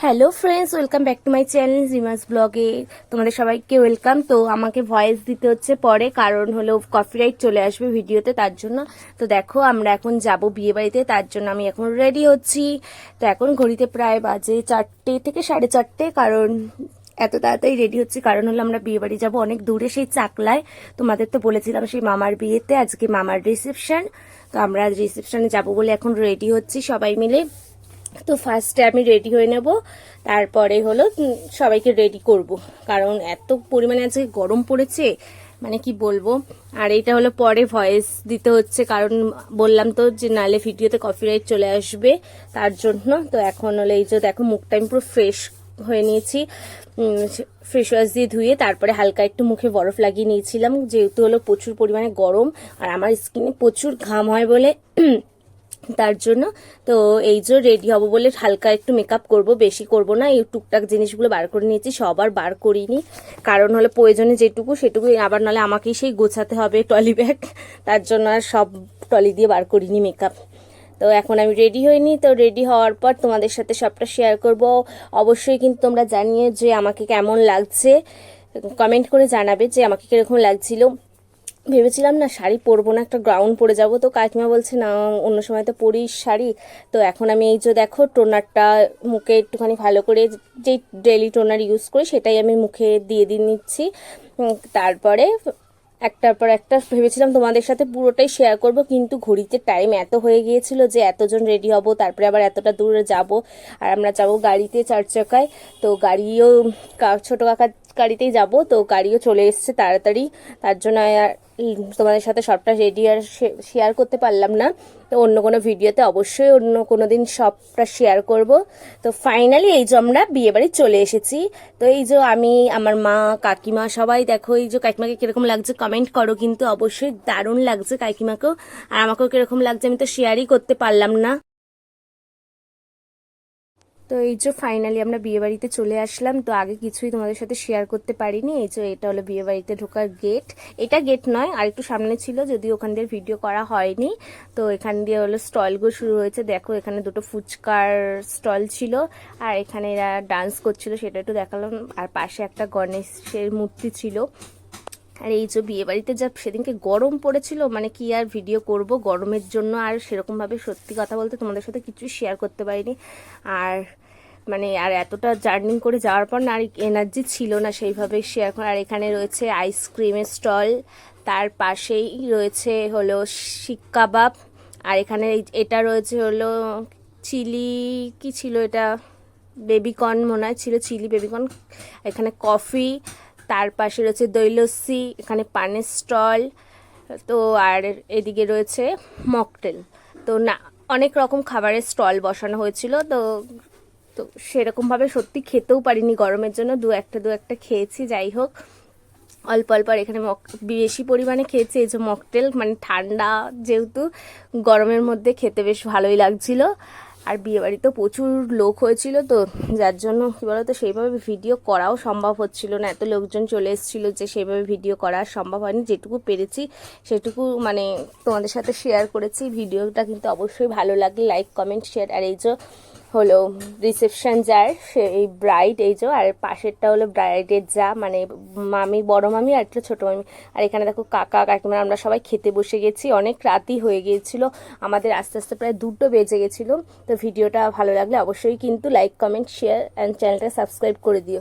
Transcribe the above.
Hello friends, welcome back to my channel Rimas ব্লগে। তোমাদের সবাইকে ওয়েলকাম। তো আমাকে ভয়েস দিতে হচ্ছে পরে, কারণ হলো কপিরাইট চলে আসবে ভিডিওতে, তার জন্য। তো দেখো, আমরা এখন যাব বিয়ে বাড়িতে, তার জন্য আমি এখন রেডি হচ্ছি। তো এখন ঘড়িতে প্রায় বাজে 4টে থেকে 4:30, কারণ এত তাড়াতাড়ি রেডি হচ্ছি কারণ হলো আমরা বিয়ে বাড়ি যাবো অনেক দূরে, সেই চাকলায়। তোমাদের তো বলেছিলাম সেই মামার বিয়েতে, আজকে মামার রিসেপশন। তো আমরা রিসেপশনে যাবো বলে এখন রেডি হচ্ছি সবাই মিলে। তো ফার্স্টে আমি রেডি হয়ে নেব, তারপরে হলো সবাইকে রেডি করব, কারণ এত পরিমাণে আজকে গরম পড়েছে, মানে কি বলবো। আর এটা হলো পরে ভয়েস দিতে হচ্ছে, কারণ বললাম তো যে নালে ভিডিওতে কপিরাইট চলে আসবে, তার জন্য। তো এখন হলো এই যে দেখো, মুখটা আমি পুরো ফ্রেশ হয়ে নিয়েছি, ফেস ওয়াশ দিয়ে ধুয়ে তারপরে হালকা একটু মুখে বরফ লাগিয়ে নিয়েছিলাম, যেহেতু হলো প্রচুর পরিমাণে গরম আর আমার স্কিনে প্রচুর ঘাম হয় বলে তার জন্য। তো এই যে রেডি হব বলে হালকা একটু মেকআপ করব, বেশি করব না। এই টুকটাক জিনিসগুলো বার করে নিয়েছি, সবার বার করিনি, কারণ হলো প্রয়োজনে যেটুকু সেটুকু, আবার নাহলে আমাকেই সেই গোছাতে হবে ট্রলি ব্যাগ, তার জন্য আর সব ট্রলি দিয়ে বার করিনি মেকআপ। তো এখন আমি রেডি হইনি, তো রেডি হওয়ার পর তোমাদের সাথে সবটা শেয়ার করব। অবশ্যই কিন্তু তোমরা জানিয়ে যে আমাকে কেমন লাগছে, কমেন্ট করে জানাবে যে আমাকে কিরকম লাগছিল। ভেবেছিলাম না শাড়ি পরবো না, একটা গাউন পরে যাব, তো কাকিমা বলছে না অন্য সময় তো পরিস শাড়ি। তো এখন আমি এই যে দেখো টোনারটা মুখে একটুখানি ভালো করে, যে ডেলি টোনার ইউজ করি সেটাই আমি মুখে দিয়ে নিচ্ছি। তারপরে একটার পর একটা ভেবেছিলাম তোমাদের সাথে পুরোটাই শেয়ার করব, কিন্তু ঘড়িতে টাইম এত হয়ে গিয়েছিল যে এতজন রেডি হব, তারপরে আবার এতটা দূরে যাব, আর আমরা যাব গাড়িতে 4 চাকায়। তো গাড়িও ছোট কাকার গাড়িতেই যাব, তো গাড়িও চলে এসছে তাড়াতাড়ি, তার জন্য আর তোমাদের সাথে সবটা রেডি আর শেয়ার করতে পারলাম না। তো অন্য কোনো ভিডিওতে অবশ্যই অন্য কোনো দিন সবটা শেয়ার করব। তো ফাইনালি এই যে আমরা বিয়ে বাড়ি চলে এসেছি। তো এই যে আমি, আমার মা, কাকিমা সবাই দেখো, এই যে কাকিমাকে কিরকম লাগছে কমেন্ট করো, কিন্তু অবশ্যই দারুণ লাগছে কাকিমাকেও, আর আমাকেও কিরকম লাগছে আমি তো শেয়ারই করতে পারলাম না। তো এই যে ফাইনালি আমরা বিয়ে বাড়িতে চলে আসলাম। তো আগে কিছুই তোমাদের সাথে শেয়ার করতে পারিনি। এই যে এটা হলো বিয়ে বাড়িতে ঢোকার গেট, এটা গেট নয়, আর একটু সামনে ছিল, যদিও ওখান দিয়ে ভিডিও করা হয়নি। তো এখান দিয়ে হলো স্টলগুলো শুরু হয়েছে, দেখো এখানে দুটো ফুচকার স্টল ছিল, আর এখানে এরা ডান্স করছিল সেটা একটু দেখালাম, আর পাশে একটা গণেশের মূর্তি ছিল। আর এই যে বিয়ে বাড়িতে যা সেদিনকে গরম পড়েছিল, মানে কি আর ভিডিও করব গরমের জন্য, আর সেরকমভাবে সত্যি কথা বলতে তোমাদের সাথে কিছুই শেয়ার করতে পারিনি। আর মানে আর এতটা জার্নি করে যাওয়ার পর না আর এনার্জি ছিল না সেইভাবে শেয়ার করা। আর এখানে রয়েছে আইসক্রিমের স্টল, তার পাশেই রয়েছে হলো শিক কাবাব, আর এখানে এটা রয়েছে হলো চিলি, কি ছিল এটা, বেবিকর্ন মনে হয় ছিল, চিলি বেবিকর্ন। এখানে কফি, তার পাশে রয়েছে দই লস্যি, এখানে পানের স্টল। তো আর এদিকে রয়েছে মকটেল। তো না, অনেক রকম খাবারের স্টল বসানো হয়েছিল। তো তো সেরকমভাবে সত্যি খেতেও পারিনি গরমের জন্য, দু একটা খেয়েছি, যাই হোক অল্প অল্প। আর এখানে বেশি পরিমাণে খেয়েছি এই যে মকটেল, মানে ঠান্ডা যেহেতু, গরমের মধ্যে খেতে বেশ ভালোই লাগছিল। আর বিয়েবাড়িতেও প্রচুর লোক হয়েছিল, তো যার জন্য কী বলতো সেইভাবে ভিডিও করাও সম্ভব হচ্ছিল না, এত লোকজন চলে এসেছিলো যে সেইভাবে ভিডিও করা সম্ভব হয়নি। যেটুকু পেরেছি সেটুকু মানে তোমাদের সাথে শেয়ার করেছি। ভিডিওটা কিন্তু অবশ্যই ভালো লাগলে লাইক কমেন্ট শেয়ার। আর এই যে হলো রিসেপশন যার সেই ব্রাইড, এই যে, আর পাশেরটা হলো ব্রাইডের যা, মানে মামি, বড় মামি আর একটা ছোট মামি। আর এখানে দেখো কাকা কাকিমা, আমরা সবাই খেতে বসে গেছি, অনেক রাতই হয়ে গিয়েছিল আমাদের, আস্তে আস্তে প্রায় 2টো বেজে গেছিলো। তো ভিডিওটা ভালো লাগলে অবশ্যই কিন্তু লাইক কমেন্ট শেয়ার অ্যান্ড চ্যানেলটা সাবস্ক্রাইব করে দিও।